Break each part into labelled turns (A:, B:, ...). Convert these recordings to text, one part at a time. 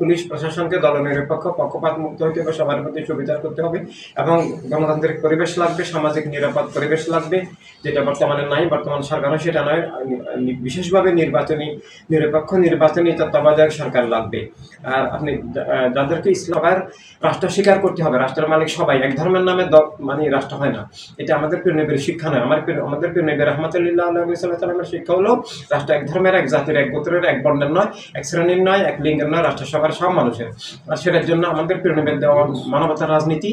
A: Police প্রশাসনকে দলনিরপেক্ষ পক্ষপাত মুক্ত হতে হবে, সবার প্রতি সুবিচার করতে হবে এবং গণতান্ত্রিক পরিবেশ লাগবে, সামাজিক নিরাপদ পরিবেশ লাগবে, যেটা বর্তমানে নাই। বর্তমান সরকারও সেটা নয়। বিশেষভাবে নিরপেক্ষ নির্বাচনী তত্ত্বাবধায়ক সরকার লাগবে। আর আপনি যাদেরকে ইসলামের রাষ্ট্র স্বীকার করতে হবে, রাষ্ট্রের মালিক সবাই, এক ধর্মের নামে মানে রাষ্ট্র হয় না। এটা আমাদের প্রিয় নবীর শিক্ষা নয়। আমাদের প্রিয় নবী রাহমাতুল্লাহ আলাইহি সাল্লামের শিক্ষা হলো রাষ্ট্র এক ধর্মের, এক জাতির, এক গোত্রের, এক বর্ণের নয়, এক শ্রেণীর নয়, এক লিঙ্গের নয়, রাষ্ট্র সবার সব মানুষের। আর সেটার জন্য আমাদের প্রিয় নবীর দেওয়া মানবতার রাজনীতি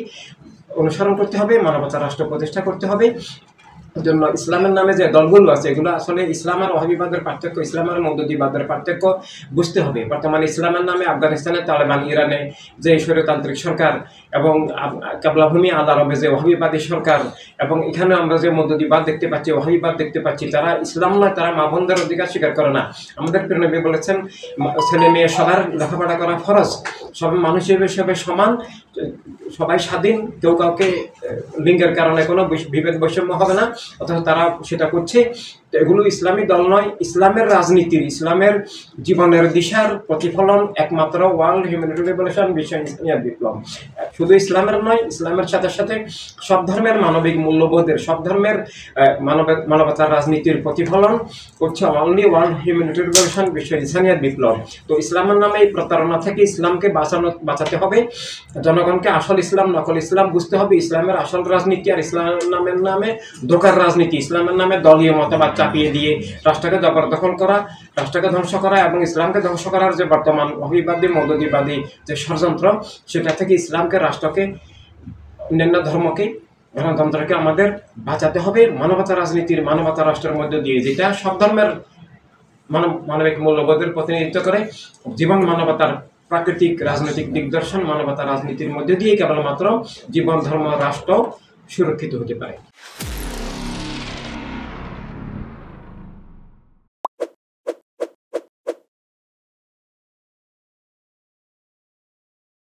A: অনুসরণ করতে হবে, মানবতার রাষ্ট্র প্রতিষ্ঠা করতে হবে। জন্য ইসলামের নামে যে দলগুলো আছে এগুলো আসলে ইসলাম আর ওয়াহাবিবাদের পার্থক্য, ইসলাম আর মওদুদিবাদের পার্থক্য বুঝতে হবে। বর্তমানে ইসলামের নামে আফগানিস্তানে তালেবান, ইরানে যে স্বৈরতান্ত্রিক সরকার এবং কাবলাভূমি আল আরবে যে ওয়াহাবিবাদী সরকার, এবং এখানে আমরা যে মওদুদিবাদ দেখতে পাচ্ছি, ওয়াহাবিবাদ দেখতে পাচ্ছি, তারা ইসলাম নয়, তারা মা বোনদের অধিকার স্বীকার করে না। আমাদের প্রিয় নবী বলেছেন ছেলে মেয়ে সবার লেখাপড়া করা ফরজ, সব মানুষ হিসেবে সমান, সবাই স্বাধীন, কেউ কাউকে লিঙ্গের কারণে কোনো বিভেদ বৈষম্য হবে না, অথচ তারা সেটা করছে। এগুলো ইসলামী দল নয়। ইসলামের রাজনীতির, ইসলামের জীবনের দিশার প্রতিফলন একমাত্র ওয়ার্ল্ড হিউম্যানিটি রিভলিউশন, বিশ্ব ইসলামিক বিপ্লব। শুধু ইসলামের নয়, ইসলামের সাথে সাথে সব ধর্মের মানবিক মূল্যবোধের, সব ধর্মের মানবতার রাজনীতির প্রতিফলন করছে অনলি ওয়ার্ল্ড হিউম্যানিটি রিভলিউশন, বিশ্ব ইসলামিক বিপ্লব। তো ইসলামের নামে এই প্রতারণা থেকে ইসলামকে বাঁচাতে হবে। জনগণকে আসল ইসলাম নকল ইসলাম বুঝতে হবে। ইসলামের আসল রাজনীতি আর ইসলামের নামে ধোঁকার রাজনীতি, ইসলামের নামে দলীয় মতবাদ চাপিয়ে দিয়ে রাষ্ট্রকে জবরদখল করা, রাষ্ট্রকে ধ্বংস করা এবং ইসলামকে ধ্বংস করার যে বর্তমান ওয়াহাবিবাদী মওদুদিবাদী যে ষড়যন্ত্র, সেটা থেকে ইসলামকে, রাষ্ট্রকে, অন্যান্য ধর্মকে, গণতন্ত্রকে আমাদের বাঁচাতে হবে মানবতা রাজনীতির, মানবতা রাষ্ট্রের মধ্যে দিয়ে, যেটা সব ধর্মের মানবিক মূল্যবোধের প্রতিনিধিত্ব করে। জীবন মানবতার প্রাকৃতিক রাজনৈতিক দিগদর্শন মানবতা রাজনীতির মধ্যে দিয়ে কেবলমাত্র জীবন, ধর্ম, রাষ্ট্র সুরক্ষিত হতে পারে।